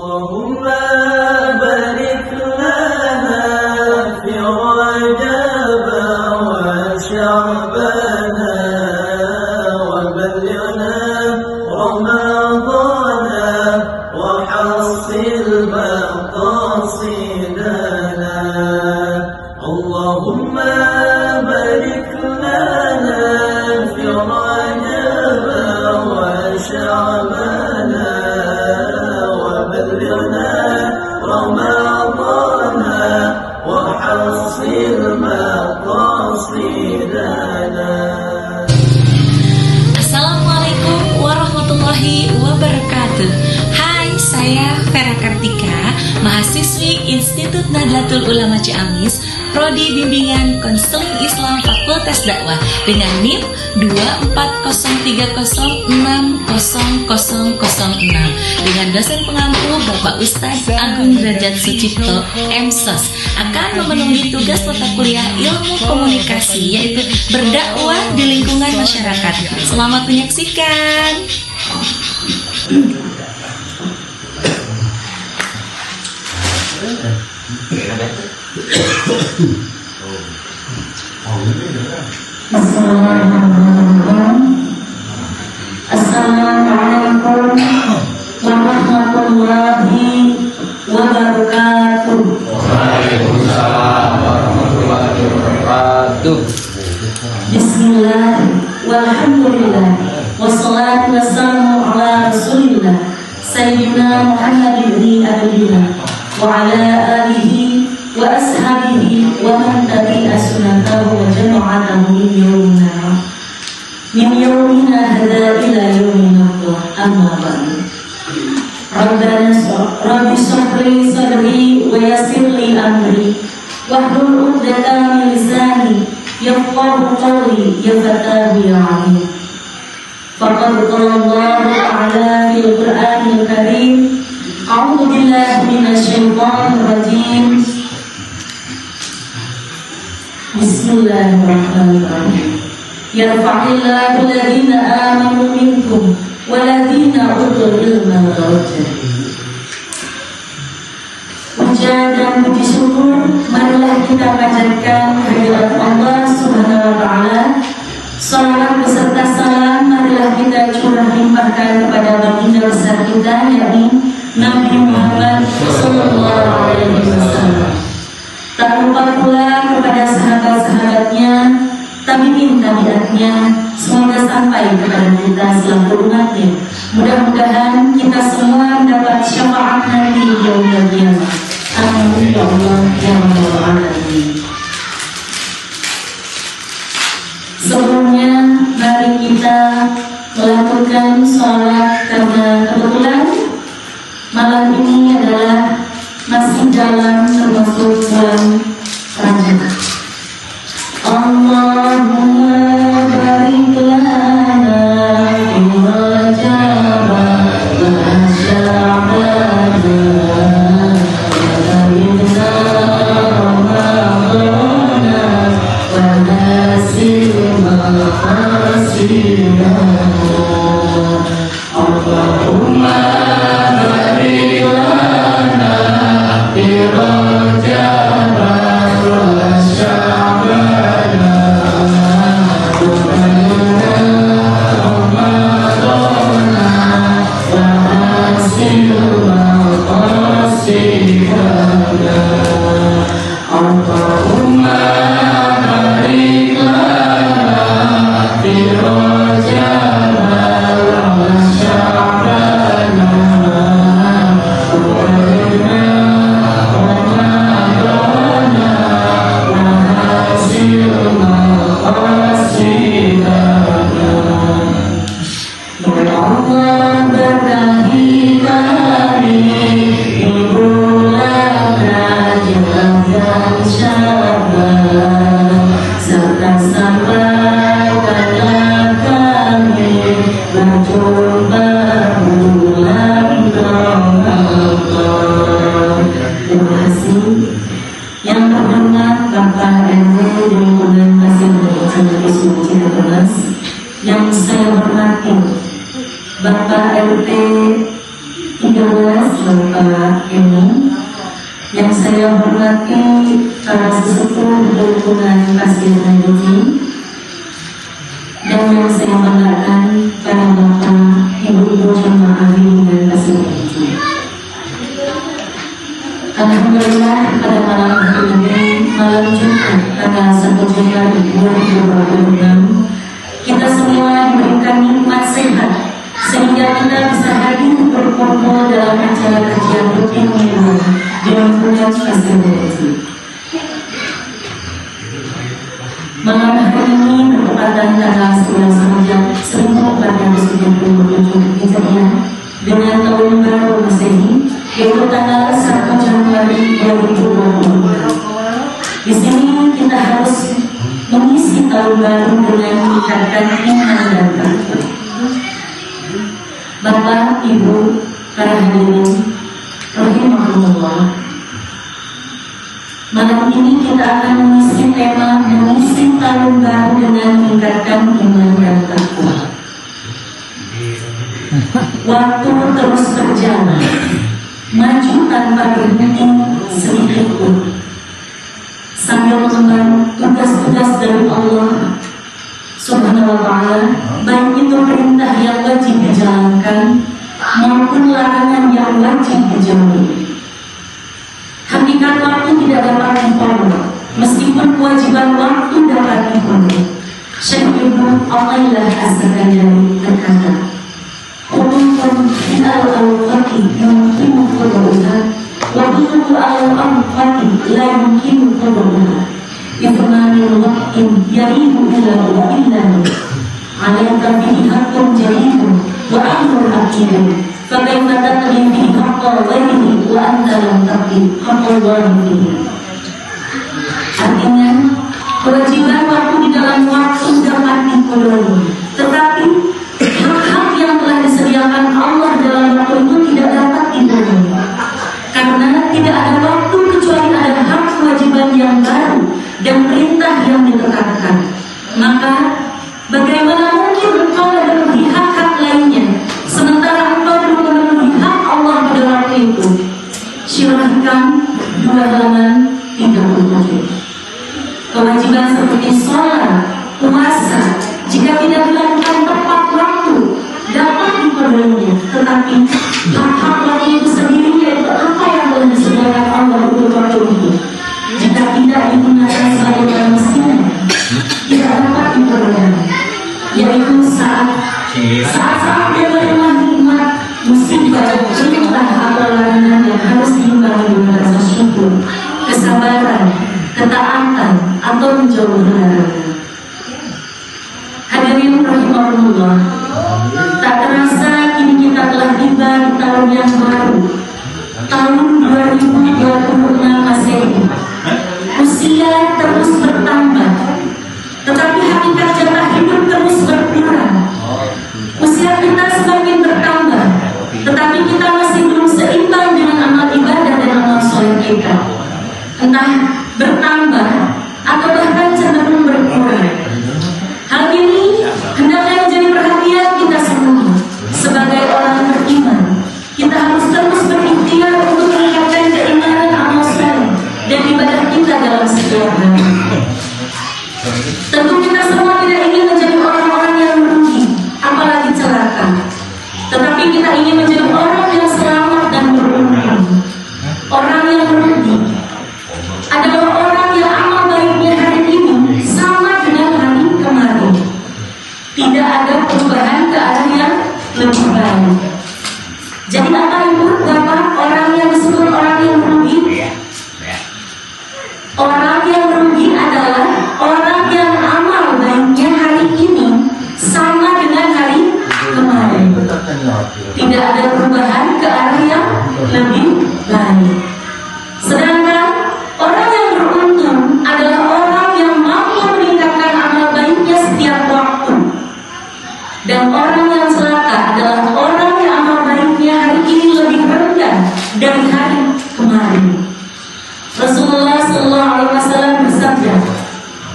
اللهم بارك لنا في رجب وشعبان وبلغنا رمضان وحصل مقاصدنا. اللهم بارك لنا في رجب وشعبان وبلغنا رمضان وحصل مقاصدنا. Assalamualaikum warahmatullahi wabarakatuh. Hai, saya Vera Kartika, mahasiswi Institut Nahdlatul Ulama Ciamis, Prodi Bimbingan Konseling Islam Fakultas Dakwah dengan NIM 24030600006 dengan dosen pengampu Bapak Ustadz Agung Derajat Sucipto MSos akan memenuhi tugas mata kuliah ilmu komunikasi, yaitu berdakwah di lingkungan masyarakat. Selamat menyaksikan. Assalamualaikum warahmatullahi wabarakatuh. Waalaikumsalam warahmatullahi wabarakatuh. Bismillah, walhamdulillah, wassalatu wassalamu ala rasulillah Sayyidina Muhammad ibn Abdillah wa ala alihi wa ashabihi wa man tabi'a sunnatahu wa jama'atahu min yawmina hadha ila yawmina amma ba'du. Rabbi shrah li sadri wa yassir li amri wahlul 'uqdatam min lisani yafqahu qawli ya fatahu ya 'alim. Faqad qala Allah ta'ala fil Qur'anil Karim, a'udzu billahi minasy syaithanir rajim. Bismillahirrahmanirrahim. Yarfa'illahu alladhina amanu minkum walladhina utul ilma darajat. Puja dan puji syukur marilah kita panjatkan kehadirat Allah Subhanahu wa taala. Salawat beserta salam marilah kita curah limpahkan kepada baginda besar kita, yakni Nabi Muhammad sallallahu alaihi wasallam. Tak lupa pula kepada sahabat-sahabatnya, tabi'in-tabi'atnya, semoga sampai kepada kita selaku umatnya. Mudah-mudahan kita semua mendapat syafaat nanti di yaumul qiyamah. Amin ya Allah ya rabbal alamin. Sebelumnya mari kita melakukan sholat, karena kebetulan malam ini adalah masih dalam termasuk bulan Rajab. Allahumma barik lana fi Rajab wa Sya'ban wa balighna Ramadan wa hasil maqasidana. Allahumma barik lana fi Rajab wa Sya'ban wa balighna Ramadan wa hasil maqasidana. Allahumma barik lana fi Rajab wa Sya'ban wa balighna Ramadan wa hasil maqasidana. Ya Allah, berkahi kami di bulan Rajab dan Sya'ban, serta sampaikanlah kami berjumpa bulan Ramadan. Terima kasih. Yang terhormat Bapak RW di lingkungan Masjid Suci Cirebon, yang saya hormati Bapak RT 13 Bapak ini, yang saya hormati para sesepuh lingkungan Pasir Haji, dan yang saya banggakan para bapak, ibu-ibu jemaah bimbingan Pasir Haji. Alhamdulillah pada malam hari ini, malam Jumat tanggal 1 Januari 2026, kita semua diberikan nikmat sehat sehingga kita bisa hadir berkumpul dalam acara kajian rutin mingguan di lingkungan Pasir Haji. Malam hari ini bertepatan tanggal 11 Rajab 1437 Hijriah dengan tahun baru Masehi, yaitu tanggal 1 Januari 2020. Di sini kita harus mengisi tahun baru dengan meningkatkan iman dan takwa. Bapak, Ibu, para hadirin rahimahumullah, malam ini kita akan mengisi tema mengisi tahun baru dengan meningkatkan iman dan takwa. Waktu terus berjalan, maju tanpa berhenti sedikit pun, sambil mengemban tugas-tugas dari Allah Subhanahu wa ta'ala, baik itu perintah yang wajib dijalankan maupun larangan yang wajib dijauhi. Hakikat waktu tidak dapat dipotong, meskipun kewajiban waktu dapat dipenuhi. Syekh Ibnu Athaillah As-Sakandari berkata, "Qulun fi al-awqati yumkinu qadruha wa qulun al-awqati la yumkinu qadruha. Ifmanil waqtin yaridu ila illahu alayka bihi haqqun jaridun wa amrun akidun fakaifa tatri bihi haqqa ghairihi wa anta lam taqi haqqa Allahi." Artinya, kewajiban waktu di dalam waktu dapat dipenuhi, tetapi hak-hak yang telah disediakan Allah dalam waktu itu tidak dapat dipenuhi, karena tidak ada waktu kecuali ada hak kewajiban yang baru dan perintah yang ditetapkan. Maka bagaimana mungkin engkau memenuhi hak-hak lainnya sementara engkau belum memenuhi hak Allah pada waktu itu? Syirah Hikam 2 halaman 37. Kewajiban seperti sholat, puasa, jika tidak dilakukan tepat waktu dapat dipenuhinya, tetapi hak-hak waktu itu sendiri, yaitu apa yang telah disediakan Allah untuk waktu itu, jika tidak digunakan sebagaimana mestinya, tidak dapat dipenuhi, yaitu saat menerima nikmat, musibah, perintah atau larangan yang harus diimbangi dengan rasa syukur, kesabaran, ketaatan, atau menjauhi larangan. Hadirin rahimahullah, tak terasa kini kita telah tiba di tahun yang baru, tahun 2026 Masehi. Usia terus bertambah, tetapi hakikat jatah hidup terus berkurang. Usia kita semakin bertambah, tetapi kita masih belum seimbang dengan amal ibadah dan amal soleh kita. Entah bertambah atau bahkan cenderung berkurang. Hal ini hendaknya menjadi perhatian kita semua. Sebagai orang beriman, kita harus terus berikhtiar untuk meningkatkan keimanan, amal soleh dan ibadah kita dalam setiap hari. Tentu kita semua tidak ingin menjadi orang-orang yang merugi, apalagi celaka. Tetapi kita ingin menjadi orang yang selamat dan beruntung. Orang yang merugi adalah orang yang amal baiknya hari ini sama dengan hari kemarin. Tidak ada perubahan ke arah yang lebih baik. Jadi apa itu Bapak orang yang disebut orang yang merugi? Orang yang merugi adalah orang yang amal baiknya hari ini sama dengan hari kemarin. Tidak ada perubahan ke arah yang lebih baik. Sedangkan orang yang beruntung adalah orang yang mampu meningkatkan amal baiknya setiap waktu. Dan orang yang celaka adalah orang yang amal baiknya hari ini lebih rendah dari hari kemarin. Rasulullah SAW bersabda,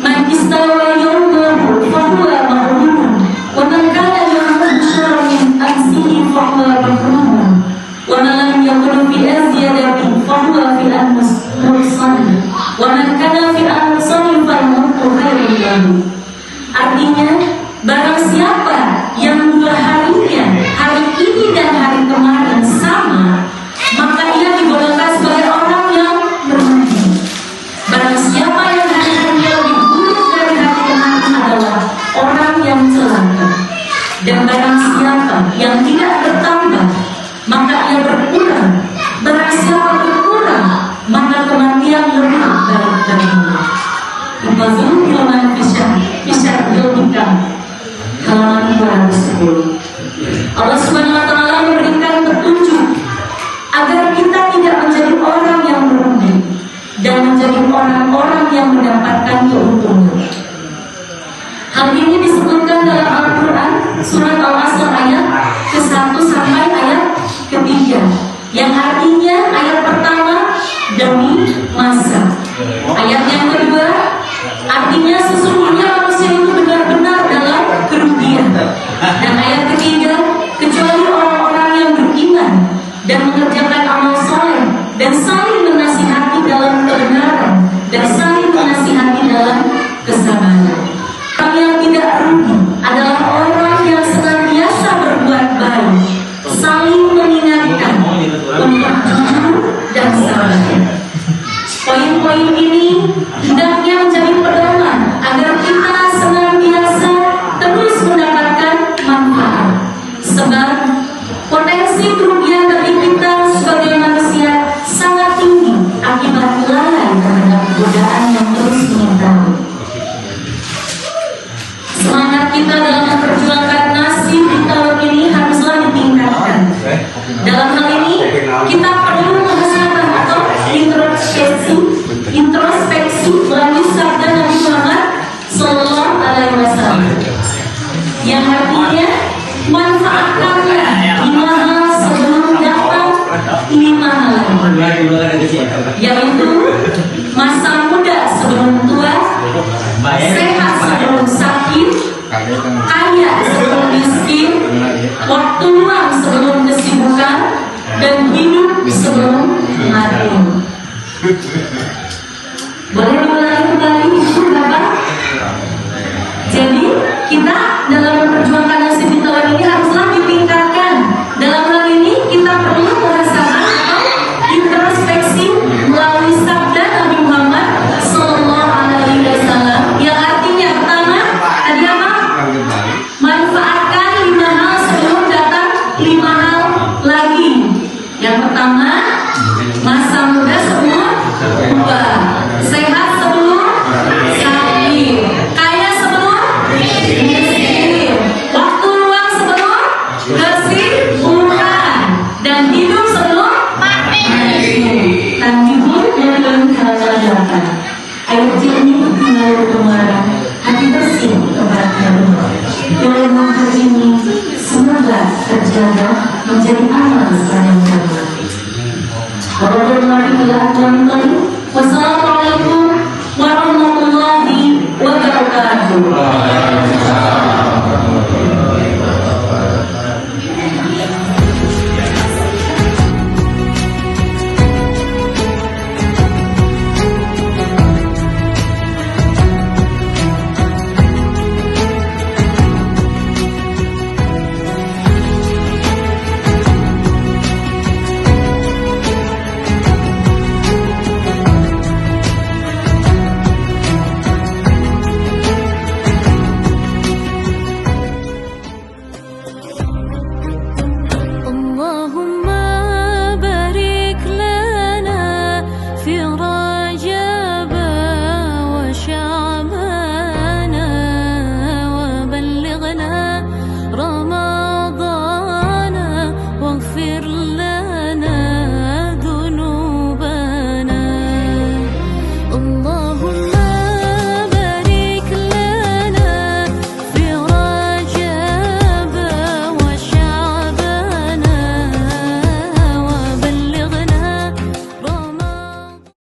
"Man istawa yawmuhu fahuwa maghrumun, wa man kana yawmuhu syarran min amsihi fahuwa mahrumun, wa man lam yakun fi fi'al ziyadatin fahuwa fi'al mursal wa man kana fi'al mursal falmurku khairun lahu. Artinya, barang siapa yang dua harinya, hari ini dan hari kemarin sama, maka ia digolongkan sebagai orang yang beruntung. Barang siapa yang hari-harinya lebih buruk dari hari kemarin adalah orang yang celaka. Dan barang siapa yang tidak bertambah, maka ia berkurang. Barang siapa berkurang, maka kematian lebih baik darinya. Ibazul Hilman Fisya Yolika halaman 210. Allah Subhanahu wa Ta'ala memberikan petunjuk agar kita tidak menjadi orang yang merugi dan menjadi orang-orang yang mendapatkan keuntungan. Hal ini disebutkan dalam Al-Quran surat Al-Asr ayat ke-1 sampai ayat ke-3, yang artinya ayat pertama demi masa, ayat yang kedua artinya sesungguhnya manusia itu benar-benar dalam kerugian, dan ayat ketiga kecuali orang-orang yang beriman dan mengerjakan amal soleh dan saling menasihati dalam kebenaran dan saling menasihati dalam kesabaran. Orang yang tidak rugi adalah orang yang senantiasa berbuat baik, saling mengingatkan untuk jujur dan sabar. Poin-poin ini hendaknya menjadi pedoman agar kita senantiasa terus mendapatkan manfaat. Sebab potensi kerugian bagi kita sebagai manusia sangat tinggi akibat lalai terhadap godaan yang terus mengintai. Semangat kita dalam memperjuangkan nasib di tahun ini haruslah ditingkatkan. Dalam hal ini, kita perlu mengesahkan atau introspeksi melalui sabda Nabi Muhammad Sallallahu Alaihi Wasallam, yang artinya manfaatkanlah 5 hal sebelum datang 5 hal lain, yaitu masa muda sebelum tua, sehat sebelum sakit, kaya sebelum miskin, waktu luang sebelum kesibukan, dan hidup sebelum mati. Boleh mulai kembali, Bapak? Jadi kita dalam memperjuangkan nasib di tahun ini haruslah ditingkatkan. Dalam hal ini kita perlu merasakan atau introspeksi melalui sabda Nabi Muhammad Sallallahu Alaihi Wasallam, yang artinya pertama tadi apa? Manfaatkan 5 hal sebelum datang 5 hal lagi. Yang pertama, masa muda sebelum tua, sehat sebelum sakit, kaya sebelum miskin, waktu luang sebelum kesibukan, dan hidup sebelum mati. Tanjibun yang belum datang, air jernih mengalir kemarah, hati bersih kebahagiaan. Dalam hari ini semoga terjaga menjadi amal sayang kami. Walaupun mari